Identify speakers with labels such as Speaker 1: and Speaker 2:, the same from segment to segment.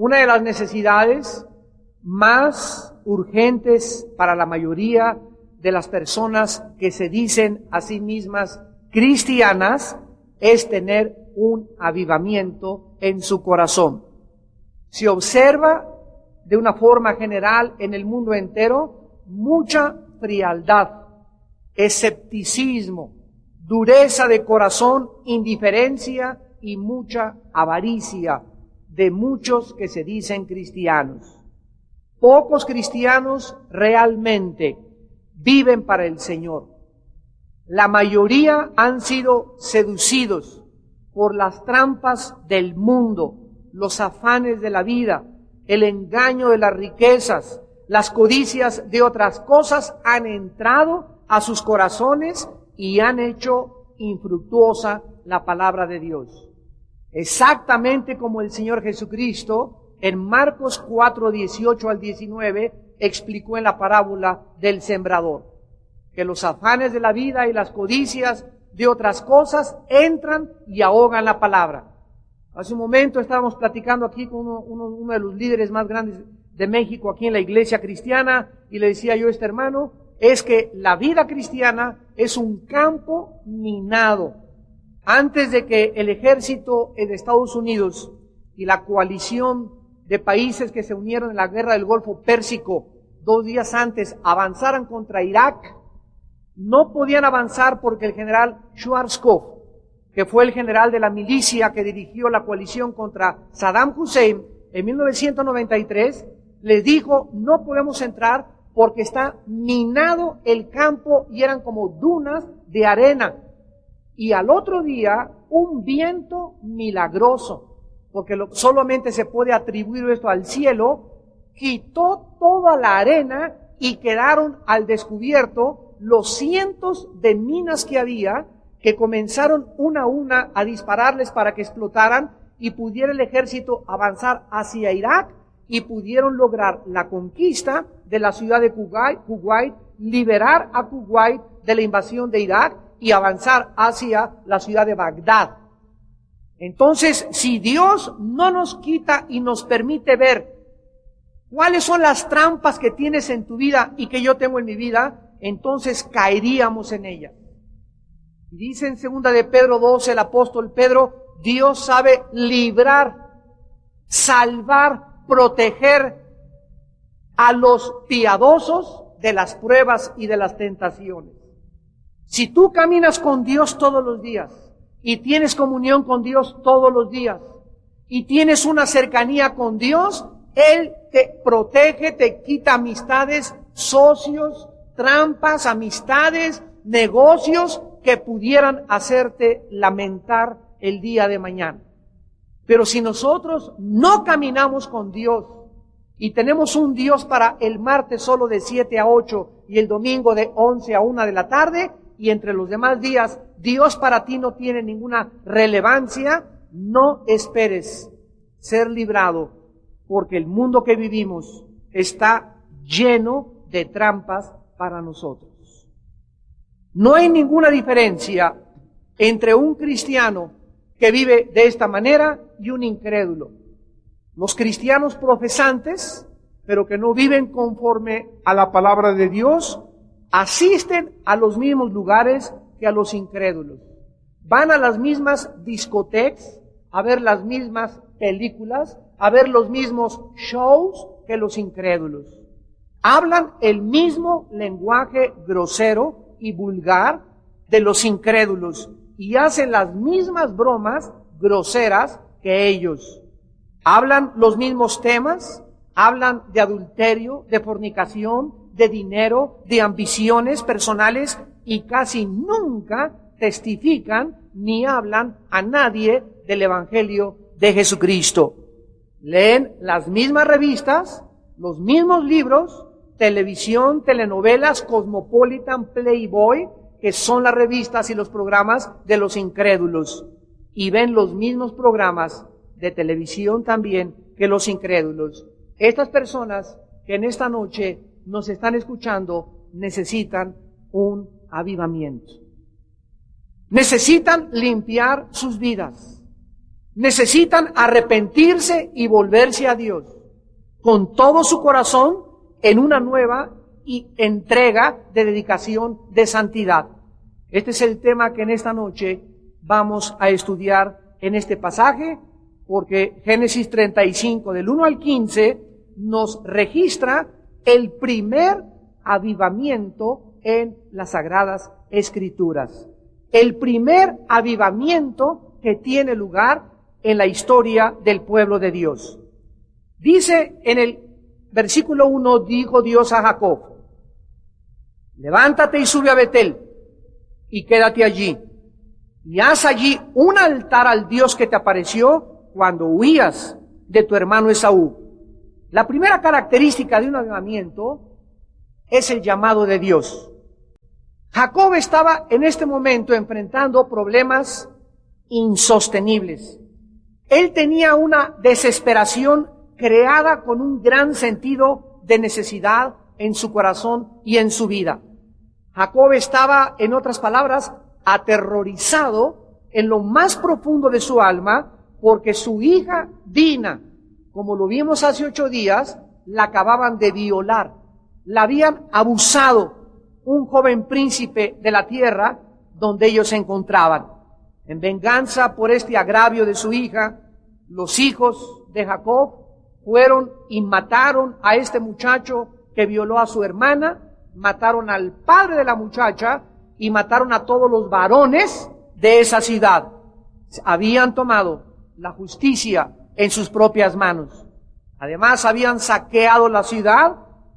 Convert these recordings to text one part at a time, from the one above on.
Speaker 1: Una de las necesidades más urgentes para la mayoría de las personas que se dicen a sí mismas cristianas es tener un avivamiento en su corazón. Se observa de una forma general en el mundo entero mucha frialdad, escepticismo, dureza de corazón, indiferencia y mucha avaricia de muchos que se dicen cristianos. Pocos cristianos realmente viven para el Señor. La mayoría han sido seducidos por las trampas del mundo, los afanes de la vida, el engaño de las riquezas, las codicias de otras cosas han entrado a sus corazones y han hecho infructuosa la palabra de Dios. Exactamente como el Señor Jesucristo en Marcos 4, 18 al 19 explicó en la parábola del sembrador, que los afanes de la vida y las codicias de otras cosas entran y ahogan la palabra. Hace un momento estábamos platicando aquí con uno de los líderes más grandes de México aquí en la iglesia cristiana y le decía yo a este hermano, es que la vida cristiana es un campo minado. Antes de que el ejército de Estados Unidos y la coalición de países que se unieron en la guerra del Golfo Pérsico 2 días antes avanzaran contra Irak, no podían avanzar porque el general Schwarzkopf, que fue el general de la milicia que dirigió la coalición contra Saddam Hussein en 1993, les dijo, no podemos entrar porque está minado el campo y eran como dunas de arena. Y al otro día, un viento milagroso, porque solamente se puede atribuir esto al cielo, quitó toda la arena y quedaron al descubierto los cientos de minas que había, que comenzaron una a una a dispararles para que explotaran y pudiera el ejército avanzar hacia Irak y pudieron lograr la conquista de la ciudad de Kuwait, liberar a Kuwait de la invasión de Irak y avanzar hacia la ciudad de Bagdad. Entonces, si Dios no nos quita y nos permite ver cuáles son las trampas que tienes en tu vida y que yo tengo en mi vida, entonces caeríamos en ellas. Y dice en 2 de Pedro 12 el apóstol Pedro, Dios sabe librar, salvar, proteger a los piadosos de las pruebas y de las tentaciones. Si tú caminas con Dios todos los días y tienes comunión con Dios todos los días y tienes una cercanía con Dios, Él te protege, te quita amistades, socios, trampas, amistades, negocios que pudieran hacerte lamentar el día de mañana. Pero si nosotros no caminamos con Dios y tenemos un Dios para el martes solo de 7 a 8 y el domingo de 11 a 1 de la tarde, y entre los demás días Dios para ti no tiene ninguna relevancia, no esperes ser librado, porque el mundo que vivimos está lleno de trampas para nosotros. No hay ninguna diferencia entre un cristiano que vive de esta manera y un incrédulo. Los cristianos profesantes, pero que no viven conforme a la palabra de Dios, asisten a los mismos lugares que a los incrédulos. Van a las mismas discotecas, a ver las mismas películas, a ver los mismos shows que los incrédulos. Hablan el mismo lenguaje grosero y vulgar de los incrédulos y hacen las mismas bromas groseras que ellos. Hablan los mismos temas, hablan de adulterio, de fornicación, de dinero, de ambiciones personales y casi nunca testifican ni hablan a nadie del Evangelio de Jesucristo. Leen las mismas revistas, los mismos libros, televisión, telenovelas, Cosmopolitan, Playboy, que son las revistas y los programas de los incrédulos. Y ven los mismos programas de televisión también que los incrédulos. Estas personas que en esta noche nos están escuchando necesitan un avivamiento. Necesitan limpiar sus vidas. necesitan arrepentirse y volverse a Dios con todo su corazón en una nueva entrega de dedicación de santidad. Este es el tema que en esta noche vamos a estudiar en este pasaje, porque Génesis 35, del 1 al 15, nos registra el primer avivamiento en las Sagradas Escrituras. El primer avivamiento que tiene lugar en la historia del pueblo de Dios. Dice en el versículo 1, dijo Dios a Jacob: levántate y sube a Betel, y quédate allí, y haz allí un altar al Dios que te apareció cuando huías de tu hermano Esaú. La primera característica de un avivamiento es el llamado de Dios. Jacob estaba en este momento enfrentando problemas insostenibles. Él tenía una desesperación creada con un gran sentido de necesidad en su corazón y en su vida. Jacob estaba, en otras palabras, aterrorizado en lo más profundo de su alma, porque su hija Dina, como lo vimos hace 8 días, la acababan de violar. La habían abusado un joven príncipe de la tierra donde ellos se encontraban. En venganza por este agravio de su hija, los hijos de Jacob fueron y mataron a este muchacho que violó a su hermana, mataron al padre de la muchacha y mataron a todos los varones de esa ciudad. Habían tomado la justicia en sus propias manos. Además, habían saqueado la ciudad,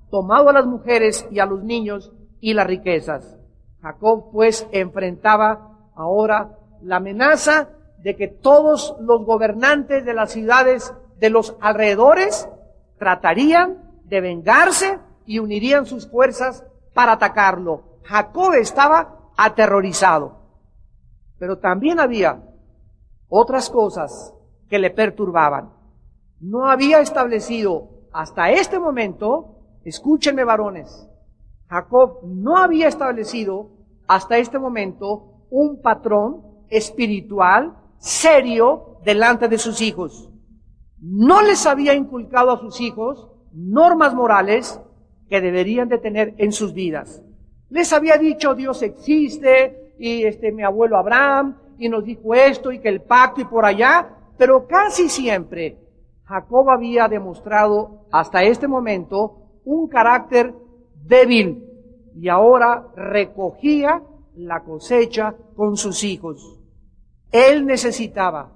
Speaker 1: tomado a las mujeres y a los niños y las riquezas. Jacob, pues, enfrentaba ahora la amenaza de que todos los gobernantes de las ciudades de los alrededores tratarían de vengarse y unirían sus fuerzas para atacarlo. Jacob estaba aterrorizado. Pero también había otras cosas que le perturbaban. No había establecido hasta este momento, escúchenme varones, Jacob no había establecido hasta este momento un patrón espiritual serio delante de sus hijos. No les había inculcado a sus hijos normas morales que deberían de tener en sus vidas. Les había dicho: Dios existe, y mi abuelo Abraham, y nos dijo esto, y que el pacto, y por allá, pero casi siempre Jacob había demostrado hasta este momento un carácter débil, y ahora recogía la cosecha con sus hijos. Él necesitaba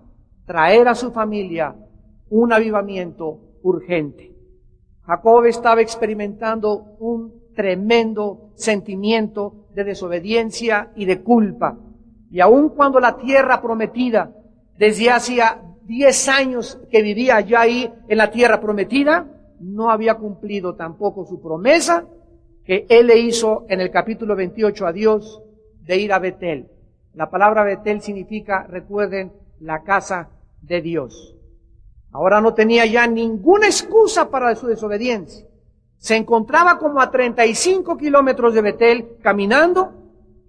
Speaker 1: traer a su familia un avivamiento urgente. Jacob estaba experimentando un tremendo sentimiento de desobediencia y de culpa. Y aun cuando la tierra prometida, desde hacía 10 años que vivía ya ahí en la tierra prometida, no había cumplido tampoco su promesa que él le hizo en el capítulo 28 a Dios de ir a Betel. La palabra Betel significa, recuerden, la casa de Dios. Ahora no tenía ya ninguna excusa para su desobediencia. Se encontraba como a 35 kilómetros de Betel caminando,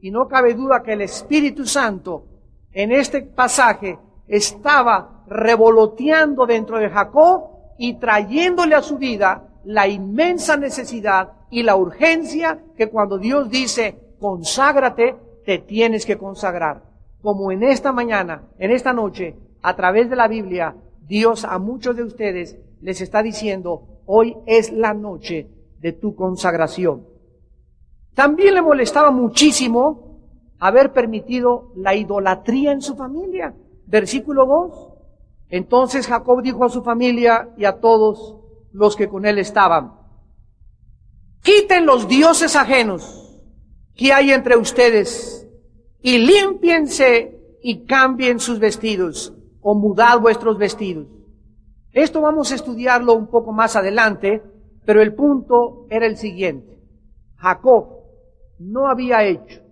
Speaker 1: y no cabe duda que el Espíritu Santo en este pasaje estaba revoloteando dentro de Jacob y trayéndole a su vida la inmensa necesidad y la urgencia que cuando Dios dice: conságrate, te tienes que consagrar. Como en esta mañana, en esta noche, a través de la Biblia, Dios a muchos de ustedes les está diciendo: hoy es la noche de tu consagración. También le molestaba muchísimo haber permitido la idolatría en su familia. Versículo 2. Entonces Jacob dijo a su familia y a todos los que con él estaban: quiten los dioses ajenos que hay entre ustedes y límpiense y cambien sus vestidos, o mudad vuestros vestidos. Esto vamos a estudiarlo un poco más adelante, pero el punto era el siguiente. Jacob no había hecho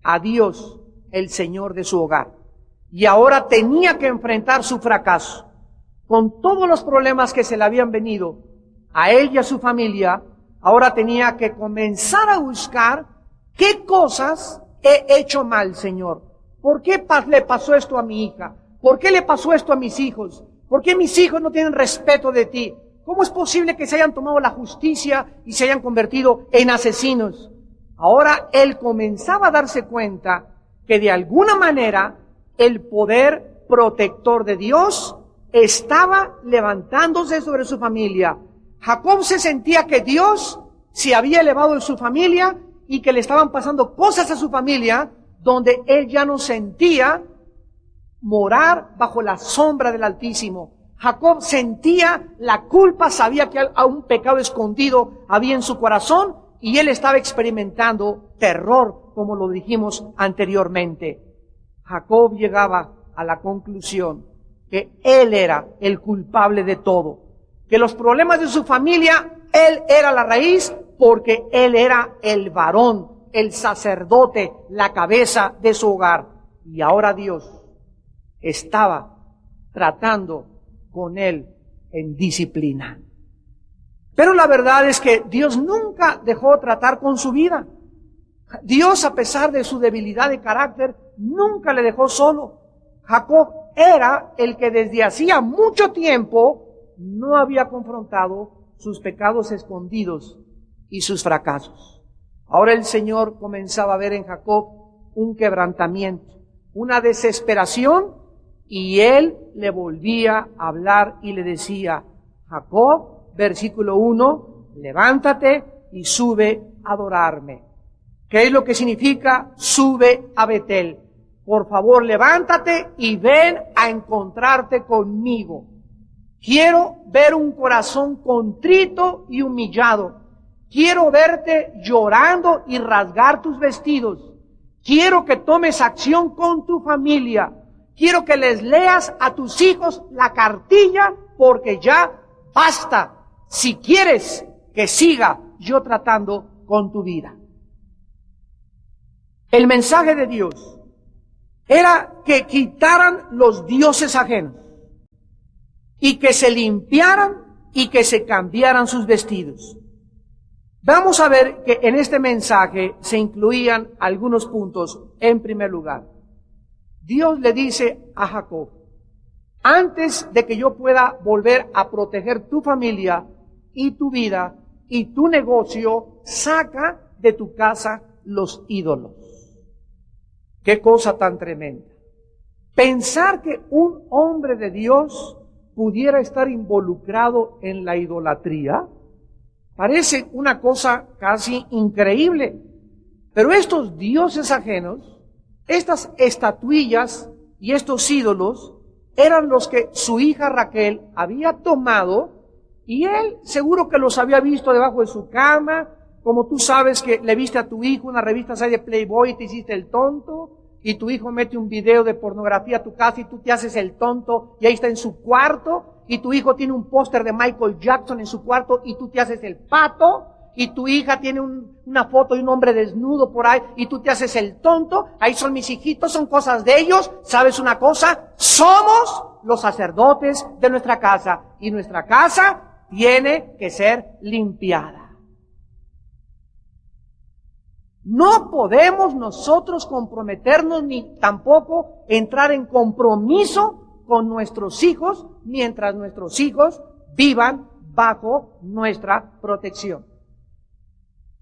Speaker 1: a Dios el Señor de su hogar, y ahora tenía que enfrentar su fracaso. Con todos los problemas que se le habían venido a él y a su familia, ahora tenía que comenzar a buscar qué cosas he hecho mal, Señor. ¿Por qué le pasó esto a mi hija? ¿Por qué le pasó esto a mis hijos? ¿Por qué mis hijos no tienen respeto de ti? ¿Cómo es posible que se hayan tomado la justicia y se hayan convertido en asesinos? Ahora él comenzaba a darse cuenta que de alguna manera el poder protector de Dios estaba levantándose sobre su familia. Jacob se sentía que Dios se había elevado en su familia y que le estaban pasando cosas a su familia donde él ya no sentía morar bajo la sombra del Altísimo. Jacob sentía la culpa, sabía que un pecado escondido había en su corazón y él estaba experimentando terror, como lo dijimos anteriormente. Jacob llegaba a la conclusión que él era el culpable de todo, que los problemas de su familia, él era la raíz porque él era el varón, el sacerdote, la cabeza de su hogar. Y ahora Dios estaba tratando con él en disciplina. Pero la verdad es que Dios nunca dejó tratar con su vida. Dios, a pesar de su debilidad de carácter, nunca le dejó solo. Jacob era el que desde hacía mucho tiempo no había confrontado sus pecados escondidos y sus fracasos. Ahora el Señor comenzaba a ver en Jacob un quebrantamiento, una desesperación, y él le volvía a hablar y le decía: Jacob, versículo 1, levántate y sube a adorarme. ¿Qué es lo que significa sube a Betel? Por favor, levántate y ven a encontrarte conmigo. Quiero ver un corazón contrito y humillado. Quiero verte llorando y rasgar tus vestidos. Quiero que tomes acción con tu familia. Quiero que les leas a tus hijos la cartilla, porque ya basta. Si quieres que siga yo tratando con tu vida. El mensaje de Dios era que quitaran los dioses ajenos y que se limpiaran y que se cambiaran sus vestidos. Vamos a ver que en este mensaje se incluían algunos puntos. En primer lugar, Dios le dice a Jacob: antes de que yo pueda volver a proteger tu familia y tu vida y tu negocio, saca de tu casa los ídolos. Qué cosa tan tremenda. Pensar que un hombre de Dios pudiera estar involucrado en la idolatría parece una cosa casi increíble. Pero estos dioses ajenos, estas estatuillas y estos ídolos, eran los que su hija Raquel había tomado, y él seguro que los había visto debajo de su cama, como tú sabes que le viste a tu hijo una revista de Playboy y te hiciste el tonto, y tu hijo mete un video de pornografía a tu casa y tú te haces el tonto, y ahí está en su cuarto, y tu hijo tiene un póster de Michael Jackson en su cuarto y tú te haces el pato, y tu hija tiene una foto de un hombre desnudo por ahí y tú te haces el tonto. Ahí son mis hijitos, son cosas de ellos. ¿Sabes una cosa? Somos los sacerdotes de nuestra casa, y nuestra casa tiene que ser limpiada. No podemos nosotros comprometernos ni tampoco entrar en compromiso con nuestros hijos mientras nuestros hijos vivan bajo nuestra protección.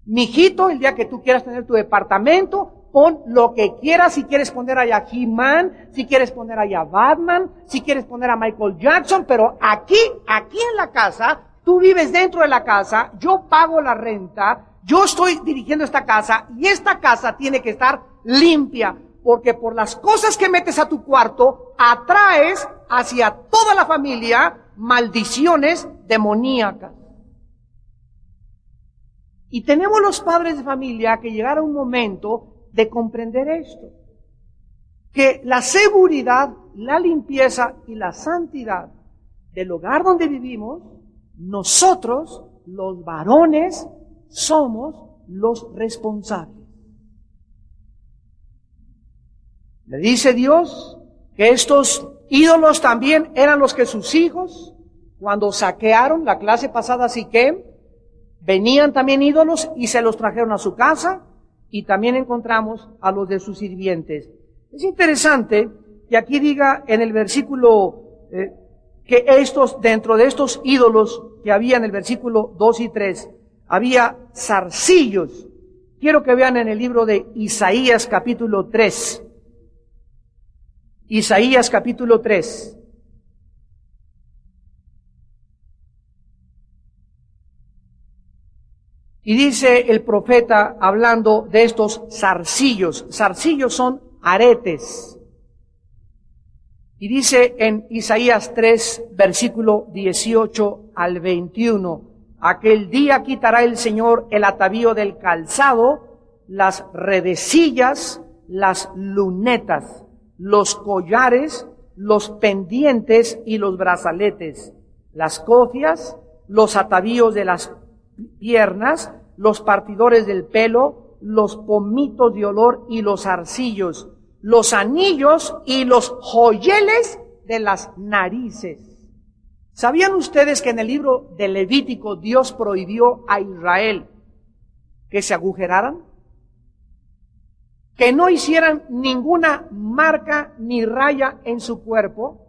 Speaker 1: Mijito, el día que tú quieras tener tu departamento, pon lo que quieras. Si quieres poner allá He-Man, si quieres poner allá Batman, si quieres poner a Michael Jackson, pero aquí en la casa, tú vives dentro de la casa, yo pago la renta, yo estoy dirigiendo esta casa, y esta casa tiene que estar limpia, porque por las cosas que metes a tu cuarto, atraes hacia toda la familia maldiciones demoníacas. Y tenemos los padres de familia que llegar a un momento de comprender esto, que la seguridad, la limpieza y la santidad del hogar donde vivimos, nosotros, los varones, somos los responsables. Le dice Dios que estos ídolos también eran los que sus hijos, cuando saquearon la clase pasada Siquem, venían también ídolos y se los trajeron a su casa, y también encontramos a los de sus sirvientes. Es interesante que aquí diga en el versículo que dentro de estos ídolos que había en el versículo 2 y 3, había zarcillos. Quiero que vean en el libro de Isaías capítulo 3. Isaías capítulo 3. Y dice el profeta hablando de estos zarcillos. Zarcillos son aretes. Y dice en Isaías 3, versículo 18 al 21, aquel día quitará el Señor el atavío del calzado, las redecillas, las lunetas, los collares, los pendientes y los brazaletes, las cofias, los atavíos de las piernas, los partidores del pelo, los pomitos de olor y los zarcillos, los anillos y los joyeles de las narices. ¿Sabían ustedes que en el libro de Levítico Dios prohibió a Israel que se agujeraran? Que no hicieran ninguna marca ni raya en su cuerpo.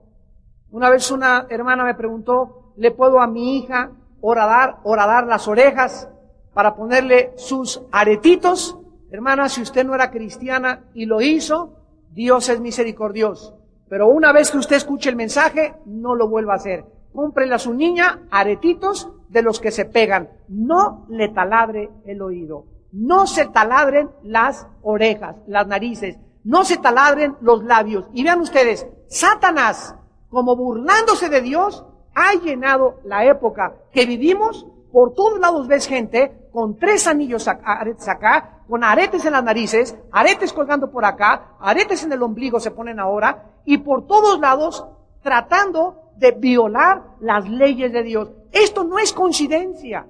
Speaker 1: Una vez una hermana me preguntó, ¿le puedo a mi hija horadar las orejas para ponerle sus aretitos? Hermana, si usted no era cristiana y lo hizo, Dios es misericordioso. Pero una vez que usted escuche el mensaje, no lo vuelva a hacer. Cómprele a su niña aretitos de los que se pegan. No le taladre el oído. No se taladren las orejas, las narices. No se taladren los labios. Y vean ustedes, Satanás, como burlándose de Dios, ha llenado la época que vivimos. Por todos lados ves gente con 3 anillos aretes acá, con aretes en las narices, aretes colgando por acá, aretes en el ombligo se ponen ahora, y por todos lados tratando de violar las leyes de Dios. Esto no es coincidencia.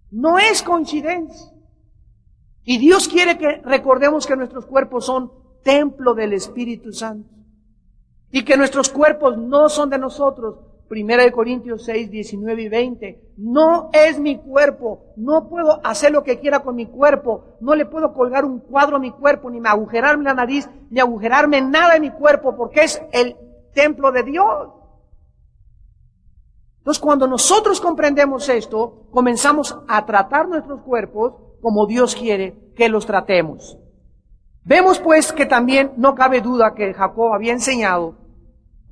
Speaker 1: No es coincidencia. Y Dios quiere que recordemos que nuestros cuerpos son templo del Espíritu Santo. Y que nuestros cuerpos no son de nosotros. 1 Corintios 6, 19 y 20. No es mi cuerpo. No puedo hacer lo que quiera con mi cuerpo. No le puedo colgar un cuadro a mi cuerpo, ni me agujerarme la nariz, ni agujerarme nada en mi cuerpo, porque es el templo de Dios. Entonces, cuando nosotros comprendemos esto, comenzamos a tratar nuestros cuerpos como Dios quiere que los tratemos. Vemos pues que también no cabe duda que Jacob había enseñado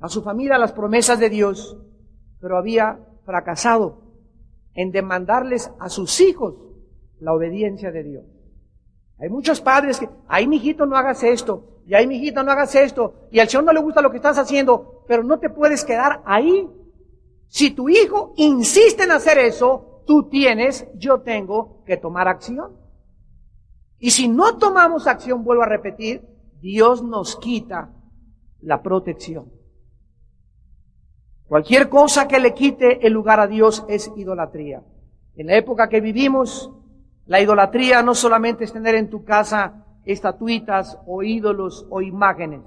Speaker 1: a su familia las promesas de Dios, pero había fracasado en demandarles a sus hijos la obediencia de Dios. Hay muchos padres que, ay, mijito, no hagas esto, y ay, mijita, no hagas esto, y al Señor no le gusta lo que estás haciendo, pero no te puedes quedar ahí. Si tu hijo insiste en hacer eso, yo tengo que tomar acción. Y si no tomamos acción, vuelvo a repetir, Dios nos quita la protección. Cualquier cosa que le quite el lugar a Dios es idolatría. En la época que vivimos, la idolatría no solamente es tener en tu casa estatuitas o ídolos o imágenes.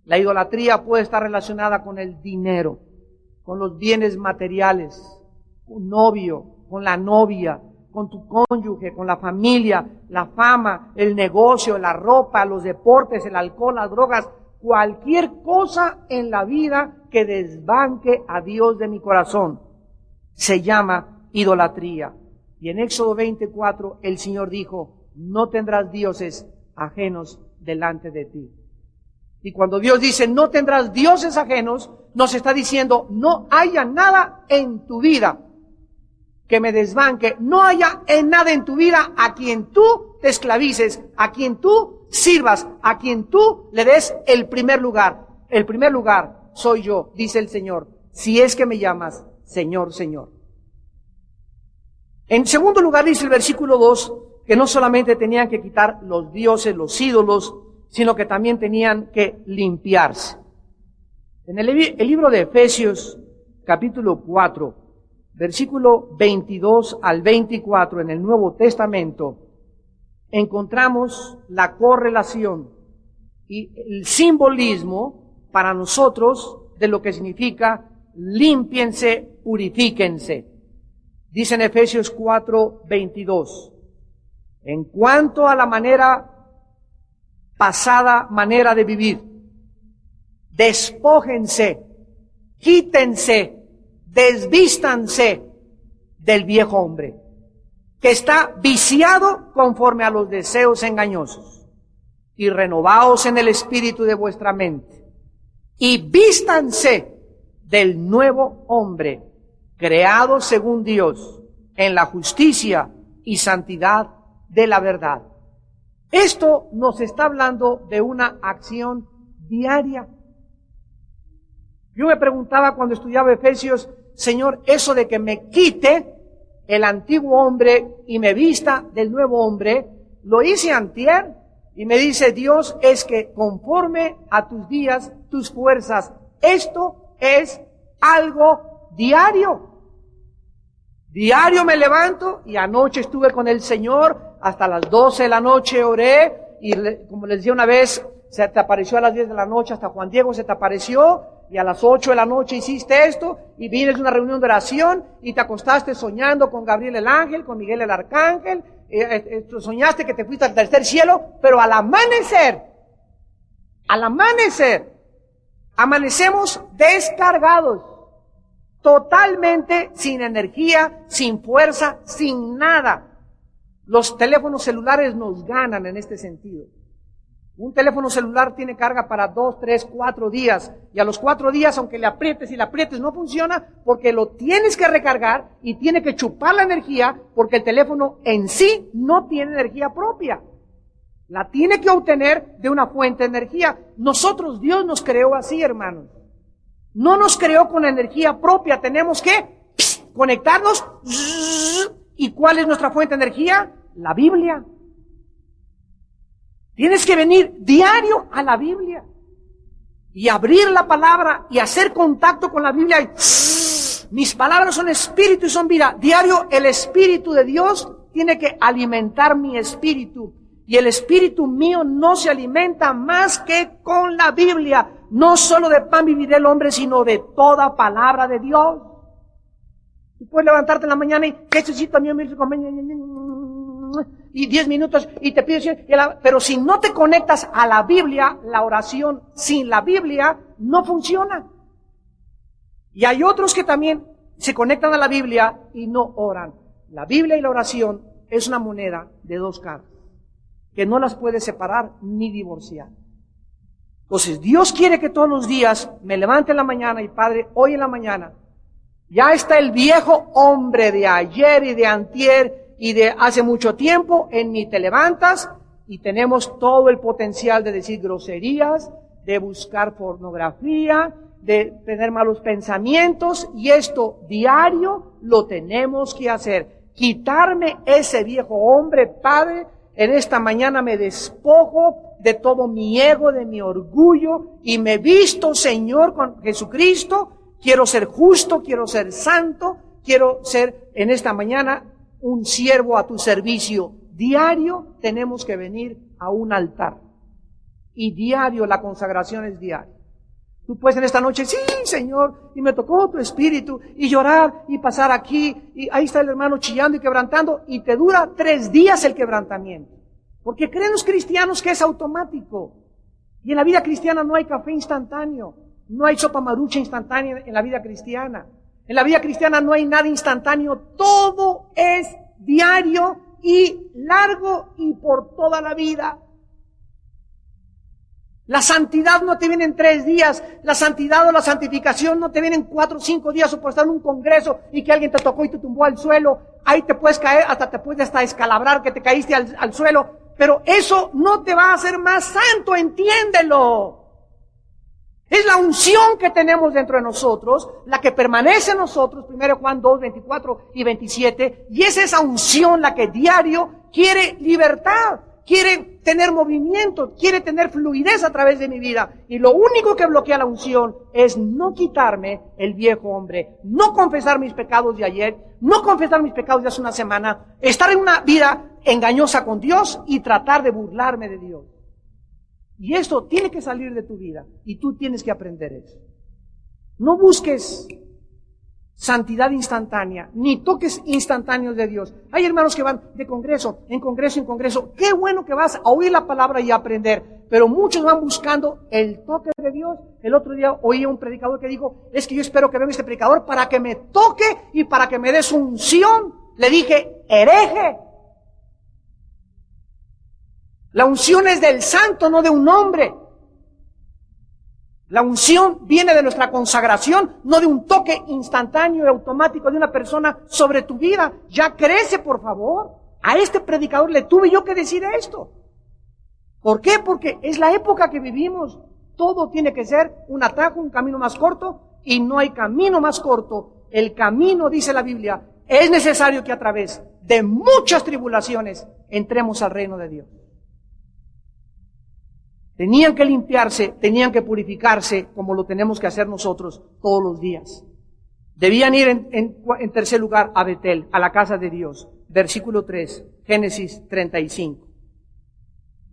Speaker 1: La idolatría puede estar relacionada con el dinero, con los bienes materiales, un novio, con la novia, con tu cónyuge, con la familia, la fama, el negocio, la ropa, los deportes, el alcohol, las drogas, cualquier cosa en la vida que desbanque a Dios de mi corazón, se llama idolatría. Y en Éxodo 24 el Señor dijo, no tendrás dioses ajenos delante de ti. Y cuando Dios dice, no tendrás dioses ajenos, nos está diciendo, no haya nada en tu vida que me desbanque, no haya nada en tu vida a quien tú te esclavices, a quien tú sirvas, a quien tú le des el primer lugar. El primer lugar soy yo, dice el Señor, si es que me llamas Señor, Señor. En segundo lugar dice el versículo 2, que no solamente tenían que quitar los dioses, los ídolos, sino que también tenían que limpiarse. En el libro de Efesios, capítulo 4, versículo 22 al 24, en el Nuevo Testamento, encontramos la correlación y el simbolismo para nosotros de lo que significa límpiense, purifíquense. Dice en Efesios 4, 22, en cuanto a la pasada manera de vivir, despójense, quítense, desvístanse del viejo hombre, que está viciado conforme a los deseos engañosos, y renovaos en el espíritu de vuestra mente, y vístanse del nuevo hombre, creado según Dios, en la justicia y santidad de la verdad. Esto nos está hablando de una acción diaria. Yo me preguntaba cuando estudiaba Efesios, Señor, eso de que me quite el antiguo hombre y me vista del nuevo hombre, lo hice antier, y me dice Dios, es que conforme a tus días, tus fuerzas, esto es algo diario. Diario me levanto, y anoche estuve con el Señor, hasta las 12 de la noche oré, y como les decía una vez, se te apareció a las 10 de la noche, hasta Juan Diego se te apareció, y a las 8 de la noche hiciste esto, y vienes de una reunión de oración, y te acostaste soñando con Gabriel el ángel, con Miguel el arcángel, soñaste que te fuiste al tercer cielo, pero al amanecer, amanecemos descargados, totalmente sin energía, sin fuerza, sin nada. Los teléfonos celulares nos ganan en este sentido. Un teléfono celular tiene carga para 2, 3, 4 días. Y a los 4 días, aunque le aprietes y le aprietes, no funciona porque lo tienes que recargar y tiene que chupar la energía porque el teléfono en sí no tiene energía propia. La tiene que obtener de una fuente de energía. Nosotros, Dios nos creó así, hermanos. No nos creó con energía propia. Tenemos que conectarnos. ¿Y cuál es nuestra fuente de energía? La Biblia. Tienes que venir diario a la Biblia y abrir la palabra y hacer contacto con la Biblia. Mis palabras son espíritu y son vida. Diario el Espíritu de Dios tiene que alimentar mi espíritu. Y el espíritu mío no se alimenta más que con la Biblia. No solo de pan vivirá el hombre, sino de toda palabra de Dios. Tú puedes levantarte en la mañana y Jesucito mío, y 10 minutos y te pides, pero si no te conectas a la Biblia, la oración sin la Biblia no funciona. Y hay otros que también se conectan a la Biblia y no oran. La Biblia y la oración es una moneda de dos caras, que no las puedes separar ni divorciar. Entonces, Dios quiere que todos los días me levante en la mañana y Padre, hoy en la mañana, ya está el viejo hombre de ayer y de antier y de hace mucho tiempo en mí. Te levantas y tenemos todo el potencial de decir groserías, de buscar pornografía, de tener malos pensamientos, y esto diario lo tenemos que hacer. Quitarme ese viejo hombre, Padre. En esta mañana me despojo de todo mi ego, de mi orgullo, y me visto, Señor, con Jesucristo. Quiero ser justo, quiero ser santo, quiero ser en esta mañana un siervo a tu servicio. Diario tenemos que venir a un altar. Y diario, la consagración es diaria. Tú puedes en esta noche, sí, Señor, y me tocó tu espíritu, y llorar, y pasar aquí, y ahí está el hermano chillando y quebrantando, y te dura 3 días el quebrantamiento. Porque creen los cristianos que es automático. Y en la vida cristiana no hay café instantáneo, no hay sopa marucha instantánea en la vida cristiana. En la vida cristiana no hay nada instantáneo, todo es diario y largo y por toda la vida. La santidad no te viene en 3 días, la santidad o la santificación no te viene en 4 o 5 días, o por estar en un congreso y que alguien te tocó y te tumbó al suelo, ahí te puedes caer, te puedes hasta descalabrar que te caíste al suelo, pero eso no te va a hacer más santo, entiéndelo. Es la unción que tenemos dentro de nosotros, la que permanece en nosotros, 1 Juan 2, 24 y 27, y es esa unción la que diario quiere libertad, quiere tener movimiento, quiere tener fluidez a través de mi vida. Y lo único que bloquea la unción es no quitarme el viejo hombre, no confesar mis pecados de ayer, no confesar mis pecados de hace una semana, estar en una vida engañosa con Dios y tratar de burlarme de Dios. Y esto tiene que salir de tu vida y tú tienes que aprender eso. No busques santidad instantánea, ni toques instantáneos de Dios. Hay hermanos que van de congreso en congreso en congreso. Qué bueno que vas a oír la palabra y a aprender, pero muchos van buscando el toque de Dios. El otro día oí a un predicador que dijo, es que yo espero que venga este predicador para que me toque y para que me dé su unción. Le dije, hereje. La unción es del santo, no de un hombre. La unción viene de nuestra consagración, no de un toque instantáneo y automático de una persona sobre tu vida. Ya crece, por favor. A este predicador le tuve yo que decir esto. ¿Por qué? Porque es la época que vivimos. Todo tiene que ser un atajo, un camino más corto, y no hay camino más corto. El camino, dice la Biblia, es necesario que a través de muchas tribulaciones entremos al reino de Dios. Tenían que limpiarse, tenían que purificarse, como lo tenemos que hacer nosotros todos los días. Debían ir en tercer lugar a Betel, a la casa de Dios. Versículo 3, Génesis 35.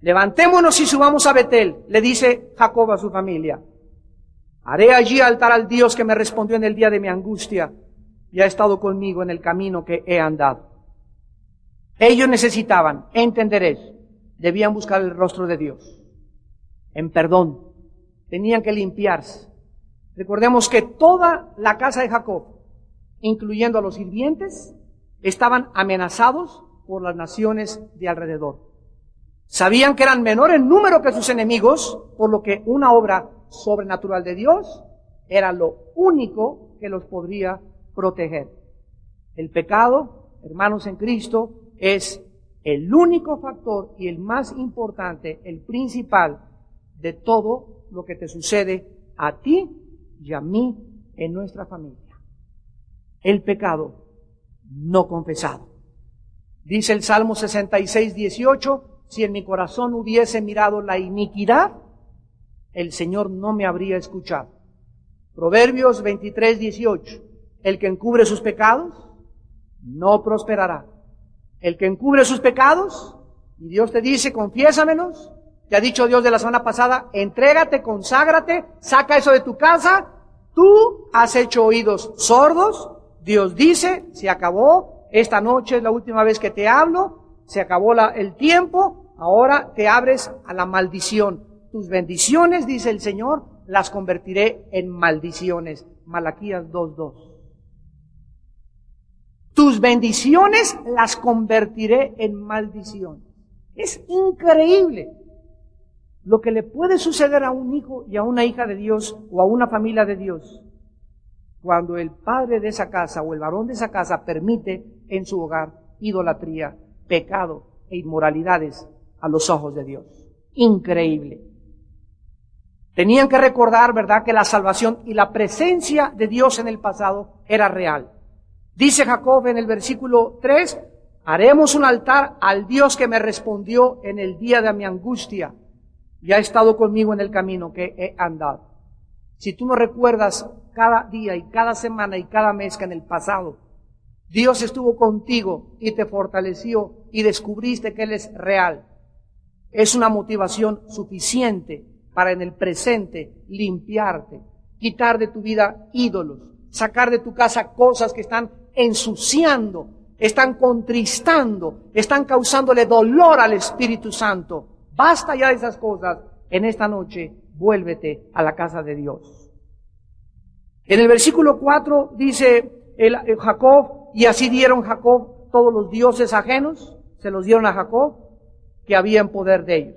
Speaker 1: Levantémonos y subamos a Betel, le dice Jacob a su familia. Haré allí altar al Dios que me respondió en el día de mi angustia y ha estado conmigo en el camino que he andado. Ellos necesitaban entender eso. Debían buscar el rostro de Dios. En perdón, tenían que limpiarse. Recordemos que toda la casa de Jacob, incluyendo a los sirvientes, estaban amenazados por las naciones de alrededor. Sabían que eran menor en número que sus enemigos, por lo que una obra sobrenatural de Dios era lo único que los podría proteger. El pecado, hermanos en Cristo, es el único factor y el más importante, el principal, de todo lo que te sucede a ti y a mí en nuestra familia. El pecado no confesado. Dice el Salmo 66, 18, si en mi corazón hubiese mirado la iniquidad, el Señor no me habría escuchado. Proverbios 23, 18, el que encubre sus pecados no prosperará. El que encubre sus pecados, y Dios te dice, confiésamelos. Te ha dicho Dios de la semana pasada, entrégate, conságrate, saca eso de tu casa. Tú has hecho oídos sordos. Dios dice, se acabó. Esta noche es la última vez que te hablo. Se acabó el tiempo. Ahora te abres a la maldición. Tus bendiciones, dice el Señor, las convertiré en maldiciones. Malaquías 2:2. Tus bendiciones las convertiré en maldición. Es increíble lo que le puede suceder a un hijo y a una hija de Dios o a una familia de Dios cuando el padre de esa casa o el varón de esa casa permite en su hogar idolatría, pecado e inmoralidades a los ojos de Dios. Increíble. Tenían que recordar, ¿verdad?, que la salvación y la presencia de Dios en el pasado era real. Dice Jacob en el versículo 3, haremos un altar al Dios que me respondió en el día de mi angustia y ha estado conmigo en el camino que he andado. Si tú no recuerdas cada día y cada semana y cada mes que en el pasado Dios estuvo contigo y te fortaleció y descubriste que Él es real, es una motivación suficiente para en el presente limpiarte, quitar de tu vida ídolos, sacar de tu casa cosas que están ensuciando, están contristando, están causándole dolor al Espíritu Santo. Basta ya de esas cosas. En esta noche, vuélvete a la casa de Dios. En el versículo 4 dice Jacob, y así dieron Jacob todos los dioses ajenos, se los dieron a Jacob, que había en poder de ellos.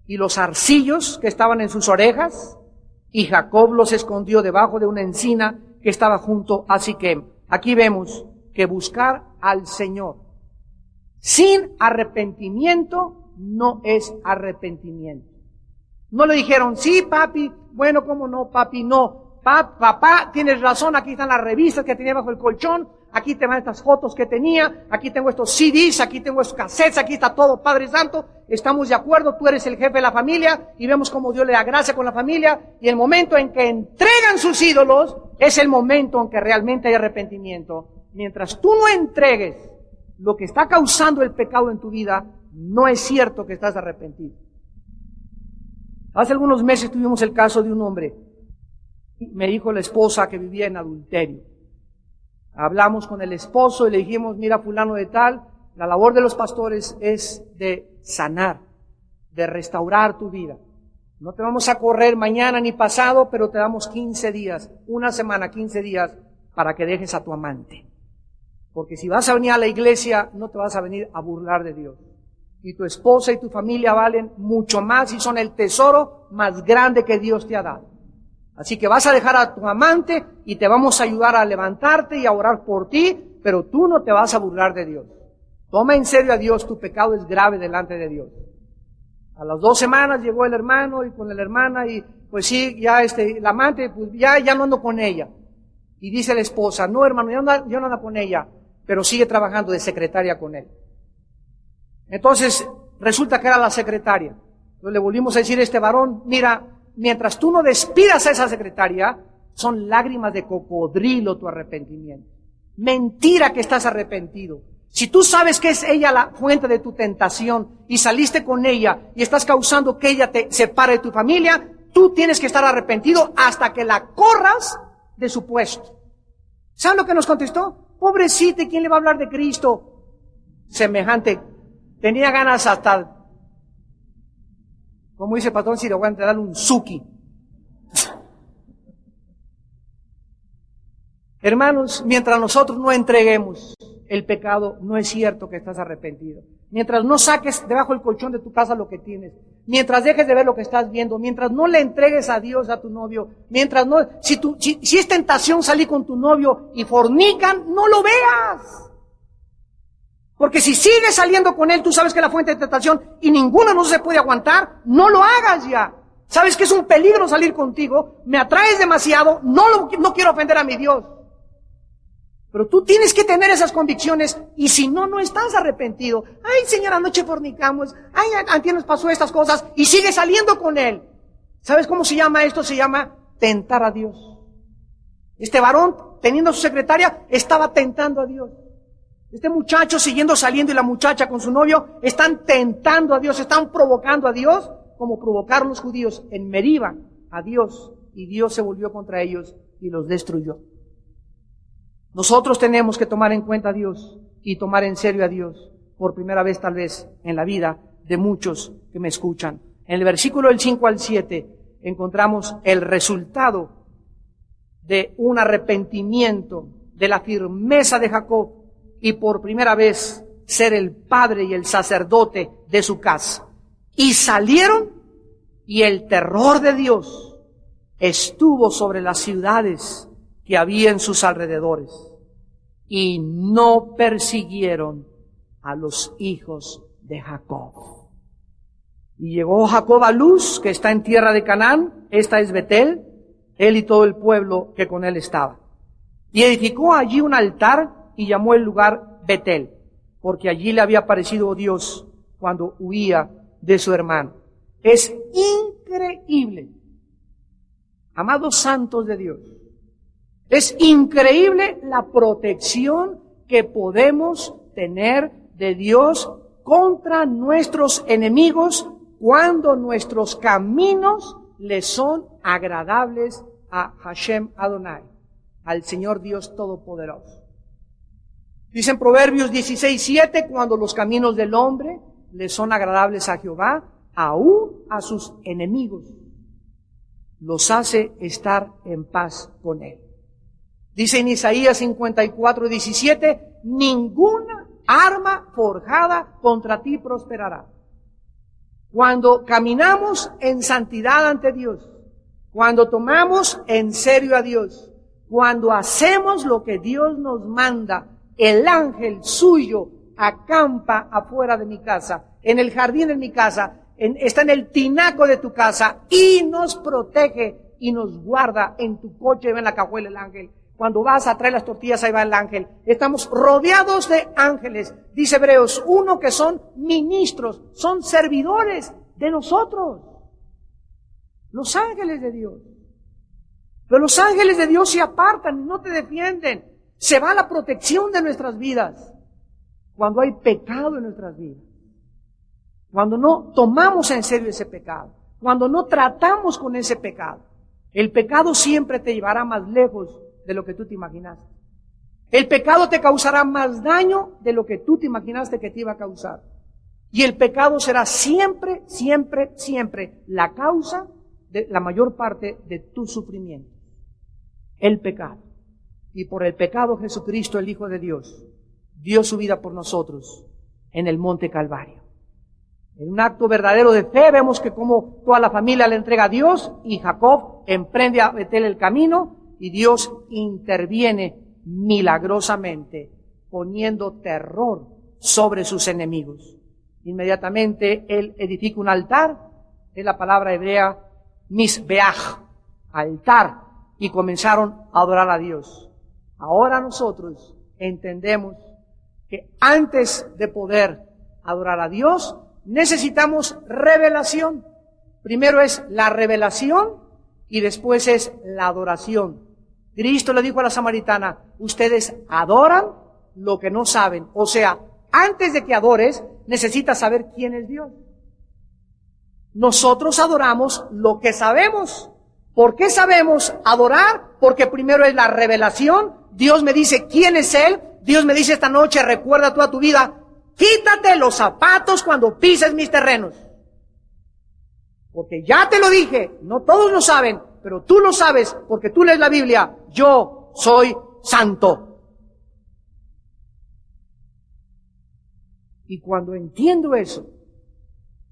Speaker 1: Y los arcillos que estaban en sus orejas, y Jacob los escondió debajo de una encina que estaba junto a Siquem. Aquí vemos que buscar al Señor sin arrepentimiento no es arrepentimiento. No le dijeron, sí, papi, bueno, ¿cómo no, papi? No, papá, tienes razón, aquí están las revistas que tenía bajo el colchón, aquí te van estas fotos que tenía, aquí tengo estos CDs, aquí tengo estos cassettes, aquí está todo, Padre Santo, estamos de acuerdo, tú eres el jefe de la familia, y vemos cómo Dios le da gracia con la familia, y el momento en que entregan sus ídolos, es el momento en que realmente hay arrepentimiento. Mientras tú no entregues lo que está causando el pecado en tu vida, no es cierto que estás arrepentido. Hace algunos meses tuvimos el caso de un hombre, me dijo la esposa que vivía en adulterio. Hablamos con el esposo y le dijimos, mira, fulano de tal, la labor de los pastores es de sanar, de restaurar tu vida. No te vamos a correr mañana ni pasado, pero te damos 15 días, una semana, 15 días, para que dejes a tu amante. Porque si vas a venir a la iglesia, no te vas a venir a burlar de Dios. Y tu esposa y tu familia valen mucho más y son el tesoro más grande que Dios te ha dado. Así que vas a dejar a tu amante y te vamos a ayudar a levantarte y a orar por ti, pero tú no te vas a burlar de Dios. Toma en serio a Dios, tu pecado es grave delante de Dios. A las 2 semanas llegó el hermano y con la hermana y pues sí, ya la amante, pues ya no ando con ella. Y dice la esposa, no hermano, yo no ando con ella, pero sigue trabajando de secretaria con él. Entonces, resulta que era la secretaria. Entonces le volvimos a decir a este varón, mira, mientras tú no despidas a esa secretaria, son lágrimas de cocodrilo tu arrepentimiento. Mentira que estás arrepentido. Si tú sabes que es ella la fuente de tu tentación y saliste con ella y estás causando que ella te separe de tu familia, tú tienes que estar arrepentido hasta que la corras de su puesto. ¿Saben lo que nos contestó? Pobrecita, ¿quién le va a hablar de Cristo? Semejante. Tenía ganas hasta, como dice el patrón Siraguante, darle un suki. Hermanos, mientras nosotros no entreguemos el pecado, no es cierto que estás arrepentido. Mientras no saques debajo del colchón de tu casa lo que tienes, mientras dejes de ver lo que estás viendo, mientras no le entregues a Dios a tu novio, mientras no, si es tentación salir con tu novio y fornican, no lo veas. Porque si sigues saliendo con él, tú sabes que es la fuente de tentación y ninguno no se puede aguantar, no lo hagas ya. Sabes que es un peligro salir contigo, me atraes demasiado, no quiero ofender a mi Dios. Pero tú tienes que tener esas convicciones y si no, no estás arrepentido. Ay, señora, anoche fornicamos. Ay, antier nos pasó estas cosas y sigues saliendo con él. ¿Sabes cómo se llama esto? Se llama tentar a Dios. Este varón, teniendo a su secretaria, estaba tentando a Dios. Este muchacho siguiendo saliendo y la muchacha con su novio están tentando a Dios, están provocando a Dios como provocaron los judíos en Meriba a Dios y Dios se volvió contra ellos y los destruyó. Nosotros tenemos que tomar en cuenta a Dios y tomar en serio a Dios por primera vez tal vez en la vida de muchos que me escuchan. En el versículo del 5 al 7 encontramos el resultado de un arrepentimiento, de la firmeza de Jacob y por primera vez ser el padre y el sacerdote de su casa. Y salieron y el terror de Dios estuvo sobre las ciudades que había en sus alrededores y no persiguieron a los hijos de Jacob. Y llegó Jacob a Luz, que está en tierra de Canaán, esta es Betel, él y todo el pueblo que con él estaba. Y edificó allí un altar y llamó el lugar Betel, porque allí le había aparecido Dios cuando huía de su hermano. Es increíble, amados santos de Dios, es increíble la protección que podemos tener de Dios contra nuestros enemigos cuando nuestros caminos le son agradables a Hashem Adonai, al Señor Dios Todopoderoso. Dice en Proverbios 16:7, cuando los caminos del hombre le son agradables a Jehová, aún a sus enemigos los hace estar en paz con él. Dice en Isaías 54:17, ninguna arma forjada contra ti prosperará. Cuando caminamos en santidad ante Dios, cuando tomamos en serio a Dios, cuando hacemos lo que Dios nos manda, el ángel suyo acampa afuera de mi casa, en el jardín de mi casa, está en el tinaco de tu casa y nos protege y nos guarda. En tu coche va en la cajuela el ángel. Cuando vas a traer las tortillas, ahí va el ángel. Estamos rodeados de ángeles. Dice Hebreos 1 que son ministros, son servidores de nosotros. Los ángeles de Dios. Pero los ángeles de Dios se apartan, no te defienden. Se va la protección de nuestras vidas cuando hay pecado en nuestras vidas. Cuando no tomamos en serio ese pecado. Cuando no tratamos con ese pecado. El pecado siempre te llevará más lejos de lo que tú te imaginaste. El pecado te causará más daño de lo que tú te imaginaste que te iba a causar. Y el pecado será siempre, siempre, siempre la causa de la mayor parte de tu sufrimiento. El pecado. Y por el pecado Jesucristo, el Hijo de Dios, dio su vida por nosotros en el Monte Calvario. En un acto verdadero de fe vemos que como toda la familia le entrega a Dios y Jacob emprende a Betel el camino y Dios interviene milagrosamente poniendo terror sobre sus enemigos. Inmediatamente él edifica un altar, es la palabra hebrea misbeach, altar, y comenzaron a adorar a Dios. Ahora nosotros entendemos que antes de poder adorar a Dios, necesitamos revelación. Primero es la revelación y después es la adoración. Cristo le dijo a la samaritana, ustedes adoran lo que no saben. O sea, antes de que adores, necesitas saber quién es Dios. Nosotros adoramos lo que sabemos. ¿Por qué sabemos adorar? Porque primero es la revelación. Dios me dice quién es Él. Dios me dice esta noche, recuerda toda tu vida, quítate los zapatos cuando pises mis terrenos. Porque ya te lo dije, no todos lo saben, pero tú lo sabes porque tú lees la Biblia. Yo soy santo. Y cuando entiendo eso,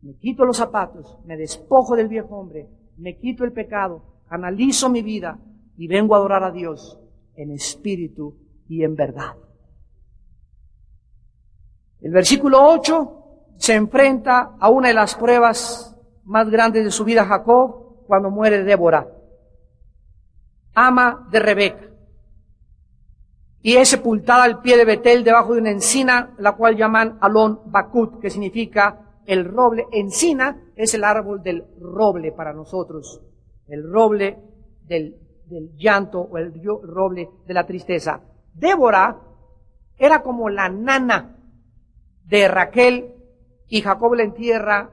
Speaker 1: me quito los zapatos, me despojo del viejo hombre, me quito el pecado, analizo mi vida y vengo a adorar a Dios en espíritu y en verdad. El versículo 8 se enfrenta a una de las pruebas más grandes de su vida Jacob cuando muere Débora, ama de Rebeca, y es sepultada al pie de Betel debajo de una encina, la cual llaman Alon Bakut, que significa el roble. Encina es el árbol del roble para nosotros, el roble del llanto o el roble de la tristeza. Débora era como la nana de Raquel y Jacob la entierra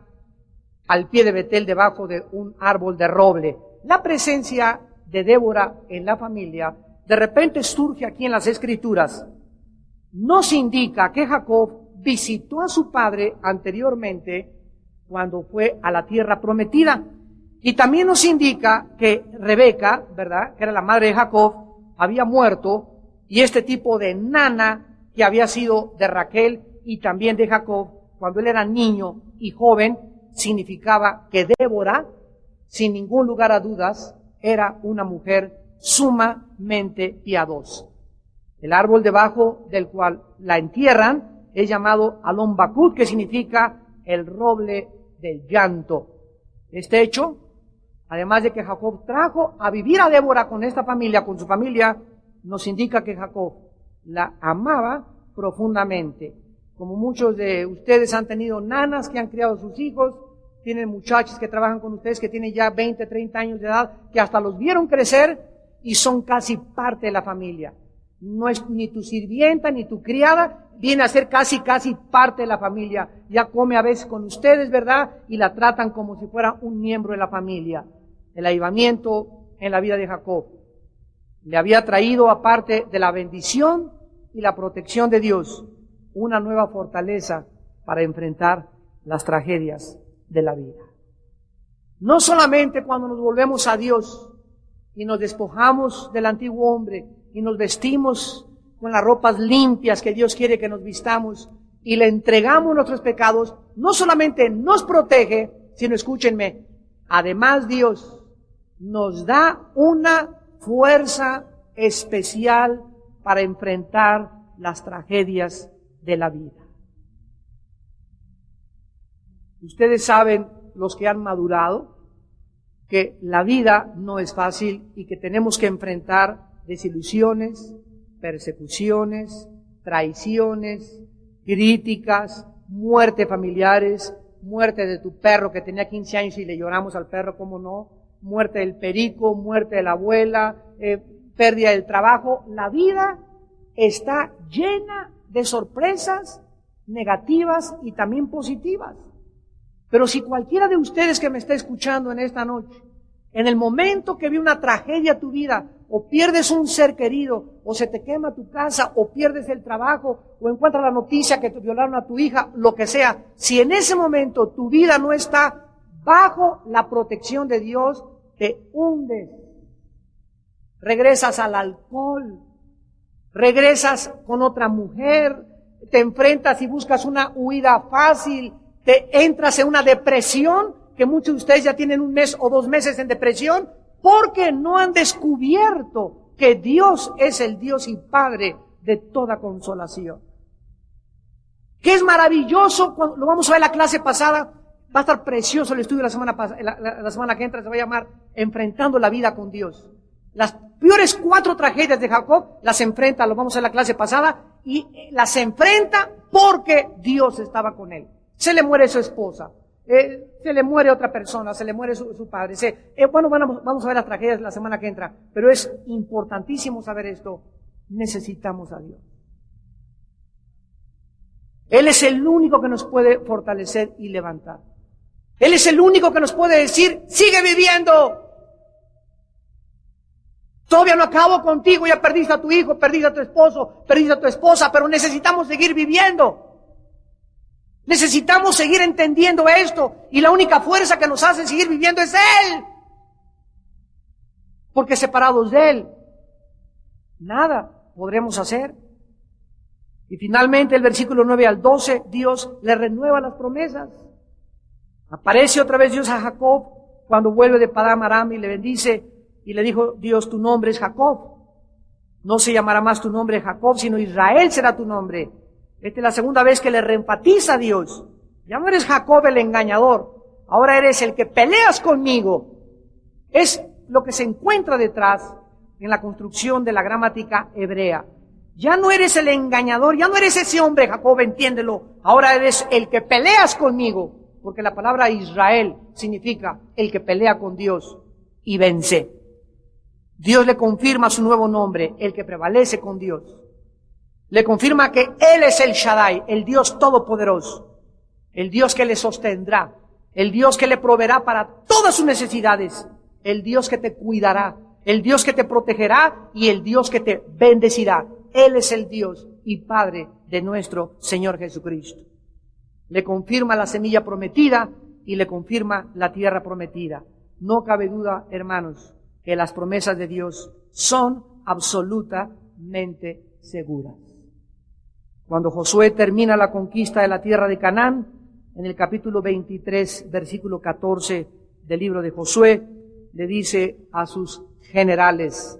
Speaker 1: al pie de Betel debajo de un árbol de roble. La presencia de Débora en la familia de repente surge aquí en las Escrituras. Nos indica que Jacob visitó a su padre anteriormente cuando fue a la tierra prometida. Y también nos indica que Rebeca, ¿verdad?, que era la madre de Jacob, había muerto, y este tipo de nana que había sido de Raquel y también de Jacob, cuando él era niño y joven, significaba que Débora, sin ningún lugar a dudas, era una mujer sumamente piadosa. El árbol debajo del cual la entierran es llamado Alon Bakut, que significa el roble del llanto. Este hecho, además de que Jacob trajo a vivir a Débora con esta familia, con su familia, nos indica que Jacob la amaba profundamente. Como muchos de ustedes han tenido nanas que han criado a sus hijos, tienen muchachos que trabajan con ustedes que tienen ya 20, 30 años de edad, que hasta los vieron crecer y son casi parte de la familia. No es ni tu sirvienta ni tu criada, viene a ser casi parte de la familia. Ya come a veces con ustedes, ¿verdad? Y la tratan como si fuera un miembro de la familia. El avivamiento en la vida de Jacob le había traído, aparte de la bendición y la protección de Dios, una nueva fortaleza para enfrentar las tragedias de la vida. No solamente cuando nos volvemos a Dios y nos despojamos del antiguo hombre y nos vestimos con las ropas limpias que Dios quiere que nos vistamos y le entregamos nuestros pecados, no solamente nos protege, sino, escúchenme, además Dios nos da una fuerza especial para enfrentar las tragedias de la vida. Ustedes saben, los que han madurado, que la vida no es fácil y que tenemos que enfrentar desilusiones, persecuciones, traiciones, críticas, muerte familiares, muerte de tu perro que tenía 15 años y le lloramos al perro, ¿cómo no? Muerte del perico, muerte de la abuela, pérdida del trabajo. La vida está llena de sorpresas negativas y también positivas. Pero si cualquiera de ustedes que me está escuchando en esta noche, en el momento que ve una tragedia en tu vida, o pierdes un ser querido, o se te quema tu casa, o pierdes el trabajo, o encuentras la noticia que te violaron a tu hija, lo que sea, si en ese momento tu vida no está bajo la protección de Dios, te hundes. Regresas al alcohol, regresas con otra mujer, te enfrentas y buscas una huida fácil, te entras en una depresión, que muchos de ustedes ya tienen 1 mes o 2 meses en depresión, porque no han descubierto que Dios es el Dios y Padre de toda consolación. Que es maravilloso, cuando lo vamos a ver en la clase pasada, va a estar precioso el estudio la semana que entra, se va a llamar Enfrentando la vida con Dios. Las peores 4 tragedias de Jacob las enfrenta, lo vamos a ver en la clase pasada, y las enfrenta porque Dios estaba con él. Se le muere su esposa, se le muere otra persona, se le muere su padre. Vamos a ver las tragedias la semana que entra, pero es importantísimo saber esto. Necesitamos a Dios. Él es el único que nos puede fortalecer y levantar. Él es el único que nos puede decir, sigue viviendo. Todavía no acabo contigo, ya perdiste a tu hijo, perdiste a tu esposo, perdiste a tu esposa, pero necesitamos seguir viviendo. Necesitamos seguir entendiendo esto, y la única fuerza que nos hace seguir viviendo es Él. Porque separados de Él, nada podremos hacer. Y finalmente el versículo 9 al 12, Dios le renueva las promesas. Aparece otra vez Dios a Jacob cuando vuelve de Padán Aram y le bendice, y le dijo Dios, tu nombre es Jacob. No se llamará más tu nombre Jacob, sino Israel será tu nombre. Esta es la segunda vez que le reenfatiza a Dios. Ya no eres Jacob el engañador, ahora eres el que peleas conmigo. Es lo que se encuentra detrás en la construcción de la gramática hebrea. Ya no eres el engañador, ya no eres ese hombre, Jacob, entiéndelo. Ahora eres el que peleas conmigo, porque la palabra Israel significa el que pelea con Dios y vence. Dios le confirma su nuevo nombre, el que prevalece con Dios. Le confirma que Él es el Shaddai, el Dios todopoderoso, el Dios que le sostendrá, el Dios que le proveerá para todas sus necesidades, el Dios que te cuidará, el Dios que te protegerá y el Dios que te bendecirá. Él es el Dios y Padre de nuestro Señor Jesucristo. Le confirma la semilla prometida y le confirma la tierra prometida. No cabe duda, hermanos, que las promesas de Dios son absolutamente seguras. Cuando Josué termina la conquista de la tierra de Canaán, en el capítulo 23, versículo 14 del libro de Josué, le dice a sus generales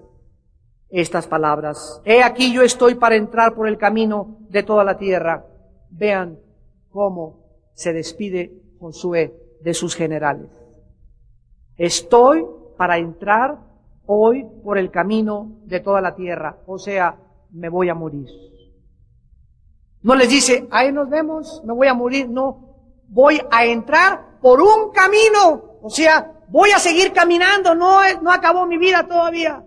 Speaker 1: estas palabras: he aquí yo estoy para entrar por el camino de toda la tierra. Vean cómo se despide Josué de sus generales. Estoy para entrar hoy por el camino de toda la tierra, o sea, me voy a morir. No les dice, ahí nos vemos, me voy a morir. No, voy a entrar por un camino, o sea, voy a seguir caminando, no acabó mi vida todavía.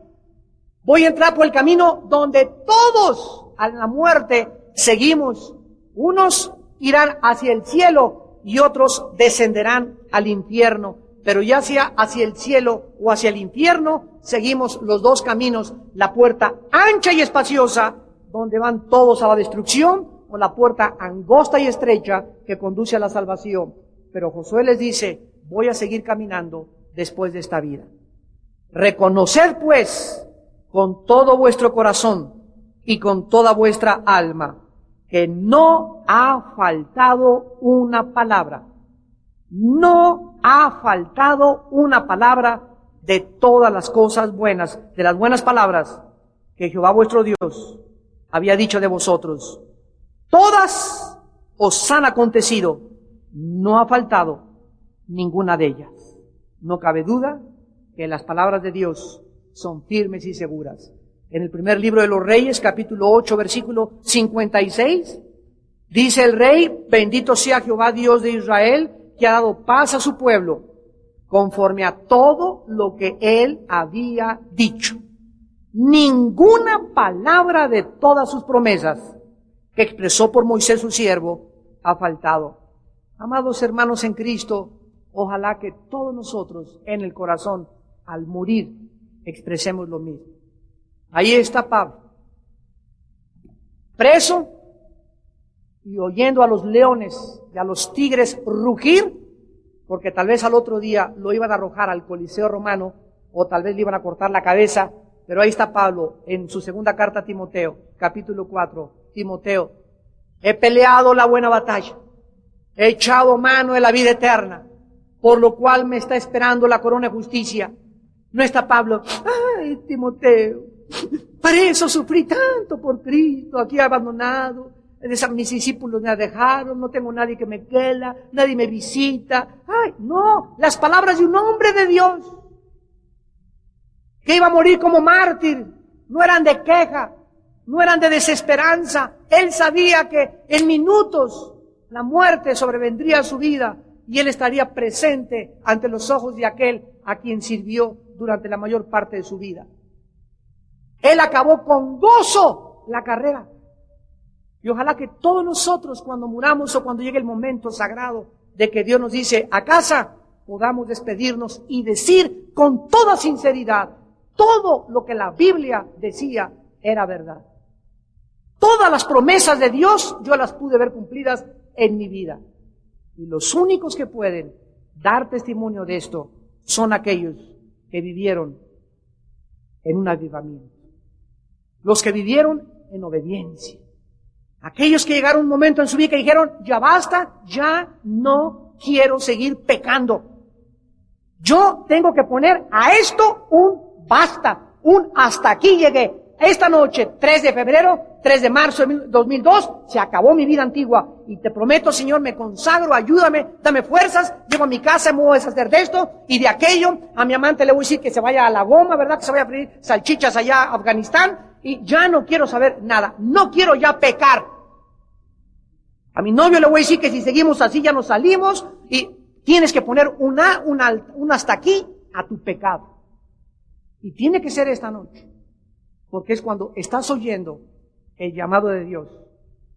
Speaker 1: Voy a entrar por el camino donde todos a la muerte seguimos. Unos irán hacia el cielo y otros descenderán al infierno. Pero ya sea hacia el cielo o hacia el infierno, seguimos los dos caminos, la puerta ancha y espaciosa, donde van todos a la destrucción, o la puerta angosta y estrecha que conduce a la salvación. Pero Josué les dice, voy a seguir caminando después de esta vida. Reconoced pues con todo vuestro corazón y con toda vuestra alma que no ha faltado una palabra. No ha faltado una palabra de todas las cosas buenas, de las buenas palabras que Jehová vuestro Dios había dicho de vosotros. Todas os han acontecido, no ha faltado ninguna de ellas. No cabe duda que las palabras de Dios son firmes y seguras. En el primer libro de los Reyes, capítulo 8, versículo 56, dice el rey: bendito sea Jehová Dios de Israel, que ha dado paz a su pueblo, conforme a todo lo que él había dicho. Ninguna palabra de todas sus promesas que expresó por Moisés su siervo ha faltado. Amados hermanos en Cristo, ojalá que todos nosotros en el corazón, al morir, expresemos lo mismo. Ahí está Pablo, preso y oyendo a los leones y a los tigres rugir, porque tal vez al otro día lo iban a arrojar al Coliseo Romano o tal vez le iban a cortar la cabeza. Pero ahí está Pablo en su segunda carta a Timoteo, capítulo 4. Timoteo, he peleado la buena batalla, he echado mano de la vida eterna, por lo cual me está esperando la corona de justicia. No está Pablo, ay, Timoteo, para eso sufrí tanto por Cristo, aquí abandonado, mis discípulos me dejaron, no tengo nadie que me quela, nadie me visita. Ay, no, las palabras de un hombre de Dios, que iba a morir como mártir, no eran de queja, no eran de desesperanza. Él sabía que en minutos la muerte sobrevendría a su vida y él estaría presente ante los ojos de aquel a quien sirvió durante la mayor parte de su vida. Él acabó con gozo la carrera. Y ojalá que todos nosotros, cuando muramos o cuando llegue el momento sagrado de que Dios nos dice a casa, podamos despedirnos y decir con toda sinceridad, todo lo que la Biblia decía era verdad. Todas las promesas de Dios yo las pude ver cumplidas en mi vida. Y los únicos que pueden dar testimonio de esto son aquellos que vivieron en un avivamiento. Los que vivieron en obediencia. Aquellos que llegaron un momento en su vida que dijeron, ya basta, ya no quiero seguir pecando. Yo tengo que poner a esto un basta, un hasta aquí llegué. Esta noche, 3 de febrero, 3 de marzo de 2002, se acabó mi vida antigua. Y te prometo, Señor, me consagro, ayúdame, dame fuerzas, llego a mi casa, me voy a deshacer de esto y de aquello. A mi amante le voy a decir que se vaya a la goma, ¿verdad? Que se vaya a freír salchichas allá a Afganistán. Y ya no quiero saber nada, no quiero ya pecar. A mi novio le voy a decir que si seguimos así ya nos salimos y tienes que poner un hasta aquí a tu pecado. Y tiene que ser esta noche. Porque es cuando estás oyendo el llamado de Dios.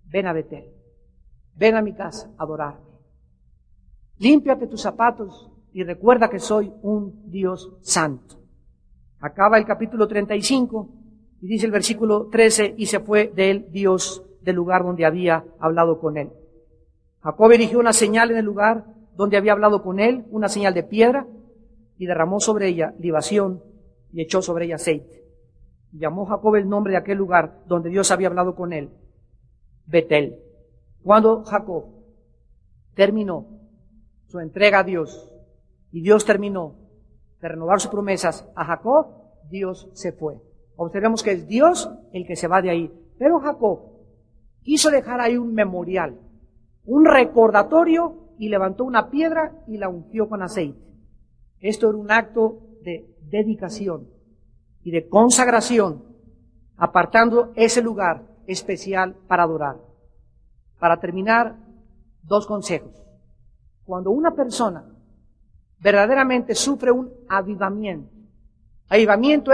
Speaker 1: Ven a Betel. Ven a mi casa a adorarme. Límpiate tus zapatos y recuerda que soy un Dios santo. Acaba el capítulo 35 y dice el versículo 13, y se fue de él Dios del lugar donde había hablado con él. Jacob erigió una señal en el lugar donde había hablado con él, una señal de piedra, y derramó sobre ella libación y echó sobre ella aceite. Llamó Jacob el nombre de aquel lugar donde Dios había hablado con él, Betel. Cuando Jacob terminó su entrega a Dios y Dios terminó de renovar sus promesas a Jacob, Dios se fue. Observemos que es Dios el que se va de ahí. Pero Jacob quiso dejar ahí un memorial, un recordatorio, y levantó una piedra y la ungió con aceite. Esto era un acto de dedicación y de consagración, apartando ese lugar especial para adorar. Para terminar, 2 consejos. Cuando una persona verdaderamente sufre un avivamiento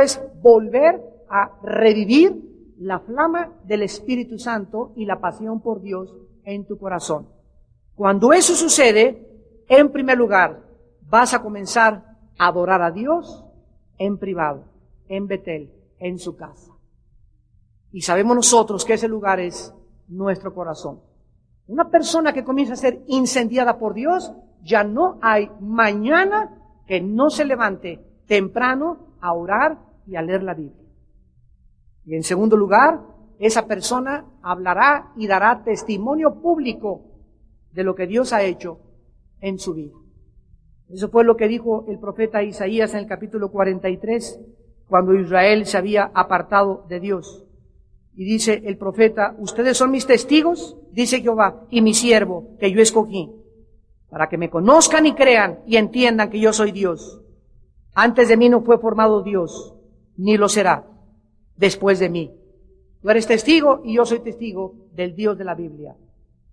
Speaker 1: es volver a revivir la flama del Espíritu Santo y la pasión por Dios en tu corazón. Cuando eso sucede, en primer lugar, vas a comenzar a adorar a Dios en privado, en Betel, en su casa. Y sabemos nosotros que ese lugar es nuestro corazón. Una persona que comienza a ser incendiada por Dios, ya no hay mañana que no se levante temprano a orar y a leer la Biblia. Y en segundo lugar, esa persona hablará y dará testimonio público de lo que Dios ha hecho en su vida. Eso fue lo que dijo el profeta Isaías en el capítulo 43, cuando Israel se había apartado de Dios. Y dice el profeta, ustedes son mis testigos, dice Jehová, y mi siervo, que yo escogí, para que me conozcan y crean y entiendan que yo soy Dios. Antes de mí no fue formado Dios, ni lo será después de mí. Tú eres testigo y yo soy testigo del Dios de la Biblia,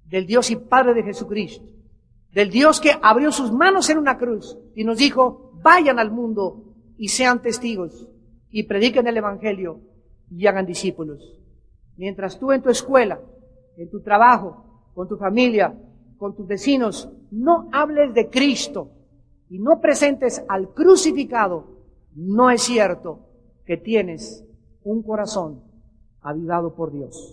Speaker 1: del Dios y Padre de Jesucristo, del Dios que abrió sus manos en una cruz y nos dijo, vayan al mundo y sean testigos y prediquen el Evangelio y hagan discípulos. Mientras tú en tu escuela, en tu trabajo, con tu familia, con tus vecinos, no hables de Cristo y no presentes al crucificado, no es cierto que tienes un corazón avivado por Dios.